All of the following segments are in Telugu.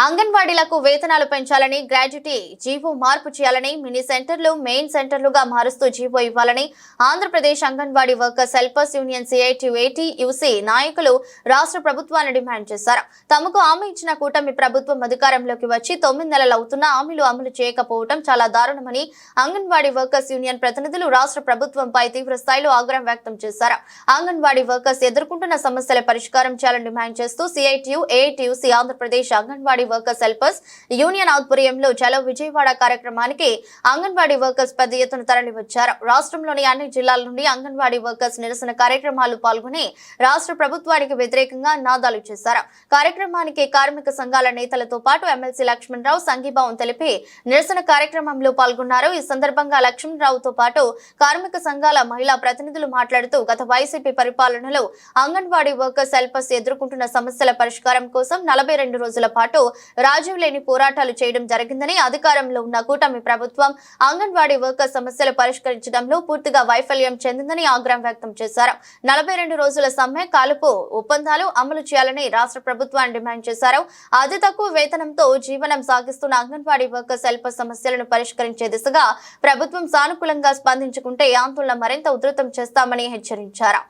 అంగన్వాడీలకు వేతనాలు పెంచాలని, గ్రాడ్యుటీ జీవో మార్పు చేయాలని, మినీ సెంటర్లు మెయిన్ సెంటర్లుగా మారుస్తూ జీవో ఇవ్వాలని Andhra Pradesh anganwadi workers helpers union CITU-AT-UC నాయకులు రాష్ట్ర ప్రభుత్వాన్ని డిమాండ్ చేశారు. తమకు హామీ ఇచ్చిన కూటమి ప్రభుత్వం అధికారంలోకి వచ్చి 9 నెలలు అవుతున్నా హామీలు అమలు చేయకపోవడం చాలా దారుణమని అంగన్వాడీ వర్కర్స్ యూనియన్ ప్రతినిధులు రాష్ట్ర ప్రభుత్వంపై తీవ్ర స్థాయిలో ఆగ్రహం వ్యక్తం చేశారు. అంగన్వాడీ వర్కర్స్ ఎదుర్కొంటున్న సమస్యల పరిష్కారం చేయాలని డిమాండ్ చేస్తూ CITU-AT-UC Andhra Pradesh anganwadi workers helpers union ఆధ్వర్యంలో చలో విజయవాడ కార్యక్రమానికి అంగన్వాడీ వర్కర్స్ పెద్ద ఎత్తున తరలివచ్చారు. రాష్ట్రంలోని అన్ని జిల్లాల నుండి అంగన్వాడీ వర్కర్స్ నిరసన కార్యక్రమాలు పాల్గొని రాష్ట్ర ప్రభుత్వానికి వ్యతిరేకంగా నినాదాలు చేశారు. కార్యక్రమానికి కార్మిక సంఘాల నేతలతో పాటు ఎమ్మెల్సీ లక్ష్మణరావు సంఘీభావం తెలిపి నిరసన కార్యక్రమంలో పాల్గొన్నారు. ఈ సందర్భంగా లక్ష్మణరావుతో పాటు కార్మిక సంఘాల మహిళా ప్రతినిధులు మాట్లాడుతూ గత వైసీపీ పరిపాలనలో అంగన్వాడీ వర్కర్స్ హెల్పర్స్ ఎదుర్కొంటున్న సమస్యల పరిష్కారం కోసం 42 రోజుల పాటు రాజీ లేని పోరాటాలు చేయడం జరిగిందని, అధికారంలో ఉన్న కూటమి ప్రభుత్వం అంగన్వాడీ వర్కర్స్ సమస్యలు పరిష్కరించడంలో పూర్తిగా వైఫల్యం చెందిందని ఆగ్రహం వ్యక్తం చేశారు. 42 రోజుల సమ్మె కాలుపు ఒప్పందాలు అమలు చేయాలని రాష్ట్ర ప్రభుత్వాన్ని డిమాండ్ చేశారు. అతి తక్కువ వేతనంతో జీవనం సాగిస్తున్న అంగన్వాడీ వర్కర్స్ హెల్పర్స్ సమస్యలను పరిష్కరించే దిశగా ప్రభుత్వం సానుకూలంగా స్పందించుకుంటే ఆందోళన మరింత ఉధృతం చేస్తామని హెచ్చరించారు.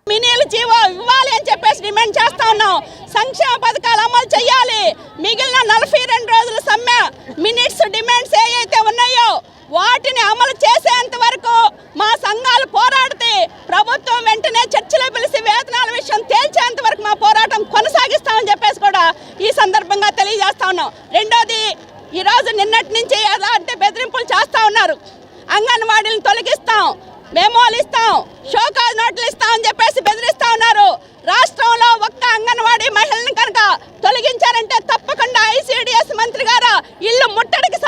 సంక్షేమ పథకాలు అమలు చేయాలి. మిగిలిన 42 రోజుల సమ్మె మినిట్స్ డిమాండ్స్ ఏవైతే ఉన్నాయో వాటిని అమలు చేసేంత వరకు మా సంఘాలు పోరాడితే ప్రభుత్వం వెంటనే చర్చలు పిలిచి వేతనాల విషయం తేల్చేంత వరకు మా పోరాటం కొనసాగిస్తామని చెప్పేసి కూడా ఈ సందర్భంగా తెలియజేస్తా ఉన్నాం. రెండోది, ఈరోజు నిన్నటి నుంచి ఎలా అంటే బెదిరింపులు చేస్తూ ఉన్నారు. అంగన్వాడీలను తొలగిస్తాం, మెమోలు ఇస్తాం, షోకాజ్ నోట్లు ఇస్తాం అని చెప్పేసి బెదిరిస్తా ఉన్నారు. రాష్ట్రంలో ఒక్క అంగన్వాడీ మహిళలను కనుక తొలగించారంటే తప్పకుండా ICDS మంత్రి గారు ఇల్లు ముట్టడికి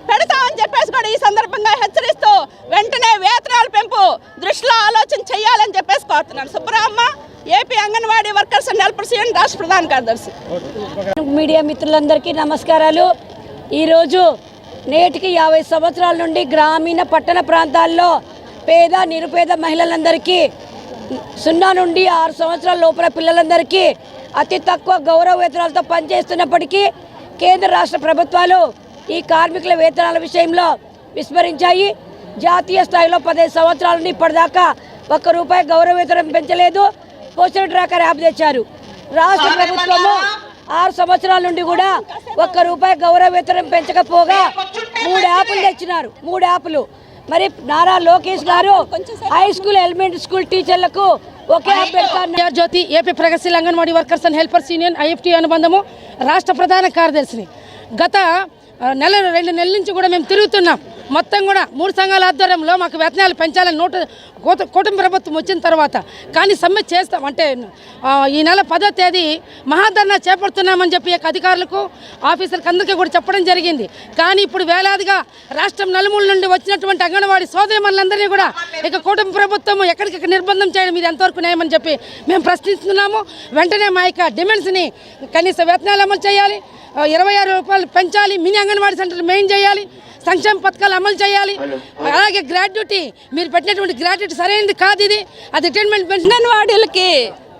పెడతామని చెప్పేసి కూడా ఈ సందర్భంగా హెచ్చరిస్తూ వెంటనే వేతనాల పెంపు దృష్టిలో ఆలోచన చేయాలని చెప్పేసి కోరుతున్నాను. Subbaramma, AP anganwadi workers and helpers union రాష్ట్ర ప్రధాన కార్యదర్శి. మీడియా మిత్రులందరికీ నమస్కారాలు. ఈరోజు నేటికి 50 సంవత్సరాల నుండి గ్రామీణ పట్టణ ప్రాంతాల్లో పేద నిరుపేద మహిళలందరికీ 0 నుండి 6 సంవత్సరాల లోపల పిల్లలందరికీ అతి తక్కువ గౌరవ వేతనాలతో పనిచేస్తున్నప్పటికీ కేంద్ర రాష్ట్ర ప్రభుత్వాలు ఈ కార్మికుల వేతనాల విషయంలో విస్మరించాయి. జాతీయ స్థాయిలో 15 సంవత్సరాల నుండి ఇప్పటిదాకా ₹1 గౌరవ వేతనం పెంచలేదు. పోస్టల్ ట్రాకర్ యాప్ తెచ్చారు. రాష్ట్ర ప్రభుత్వము 6 సంవత్సరాల నుండి కూడా ₹1 గౌరవ వేతనం పెంచకపోగా 3 యాప్లు తెచ్చినారు. 3 యాప్లు. మరి నారా లోకేష్ గారు హై స్కూల్ ఎలిమెంటరీ స్కూల్ టీచర్లకు ఒకే యాప్ పెడతారు. జ్యోతి, ఏపీ ప్రగతిశీల anganwadi workers and helpers union IFT అనుబంధము రాష్ట్ర ప్రధాన కార్యదర్శిని. గత 2 నెలల నుంచి కూడా మేము తిరుగుతున్నాం. మొత్తం కూడా 3 సంఘాల ఆధ్వర్యంలో మాకు వేతనాలు పెంచాలని కూటమి ప్రభుత్వం వచ్చిన తర్వాత కానీ సమ్మె చేస్తాం అంటే ఈ నెల 10వ తేదీ మహాధర్నా చేపడుతున్నామని చెప్పి అధికారులకు ఆఫీసర్కి అందరికీ కూడా చెప్పడం జరిగింది. కానీ ఇప్పుడు వేలాదిగా రాష్ట్రం నలుమూల నుండి వచ్చినటువంటి అంగన్వాడీ సోదరిమణులందరినీ కూడా ఇక కూటమి ప్రభుత్వం ఎక్కడికక్కడ నిర్బంధం చేయడం ఇది ఎంతవరకు న్యాయమని చెప్పి మేము ప్రశ్నిస్తున్నాము. వెంటనే మా యొక్క డిమాండ్స్ని కనీస వేతనాలు అమలు చేయాలి, ₹26 పెంచాలి, మినీ అంగన్వాడీ సెంటర్ మెయిన్ చేయాలి, సంక్షేమ పథకాలు అమలు చేయాలి. అలాగే గ్రాడ్యుటీ, మీరు పెట్టినటువంటి గ్రాడ్యుటీ సరైనది కాదు. ఇది అది రిటైర్మెంట్ అంగన్వాడీలకి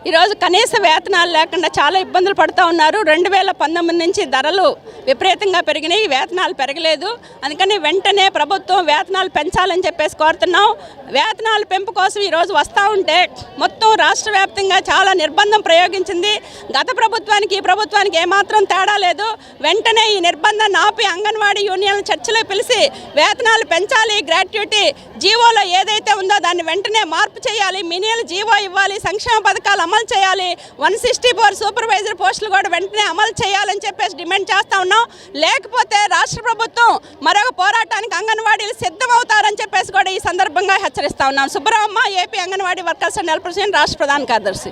ఈరోజు కనీస వేతనాలు లేకుండా చాలా ఇబ్బందులు పడుతూ ఉన్నారు. 2019 నుంచి ధరలు విపరీతంగా పెరిగినాయి, వేతనాలు పెరగలేదు. అందుకని వెంటనే ప్రభుత్వం వేతనాలు పెంచాలని చెప్పేసి కోరుతున్నాం. వేతనాల పెంపు కోసం ఈరోజు వస్తూ ఉంటే మొత్తం రాష్ట్ర వ్యాప్తంగా చాలా నిర్బంధం ప్రయోగించింది. గత ప్రభుత్వానికి ఈ ప్రభుత్వానికి ఏమాత్రం తేడా లేదు. వెంటనే ఈ నిర్బంధాన్ని ఆపి అంగన్వాడీ యూనియన్ల చర్చలు పిలిచి వేతనాలు పెంచాలి, గ్రాట్యుటీ జీవోలో ఏదైతే ఉందో దాన్ని వెంటనే మార్పు చేయాలి, మినియల్ జీవో ఇవ్వాలి, సంక్షేమ పథకాలు అమలు చేయాలి, 164 సూపర్వైజర్ పోస్టులు కూడా వెంటనే అమలు చేయాలని చెప్పేసి డిమాండ్ చేస్తూ ఉన్నాం. లేకపోతే రాష్ట్ర ప్రభుత్వం మరొక పోరాటానికి అంగన్వాడీలు సిద్ధమవుతారని చెప్పేసి కూడా ఈ సందర్భంగా హెచ్చరిస్తా ఉన్నాం. Subbaramma, AP anganwadi workers and helpers union రాష్ట్ర ప్రధాన కార్యదర్శి.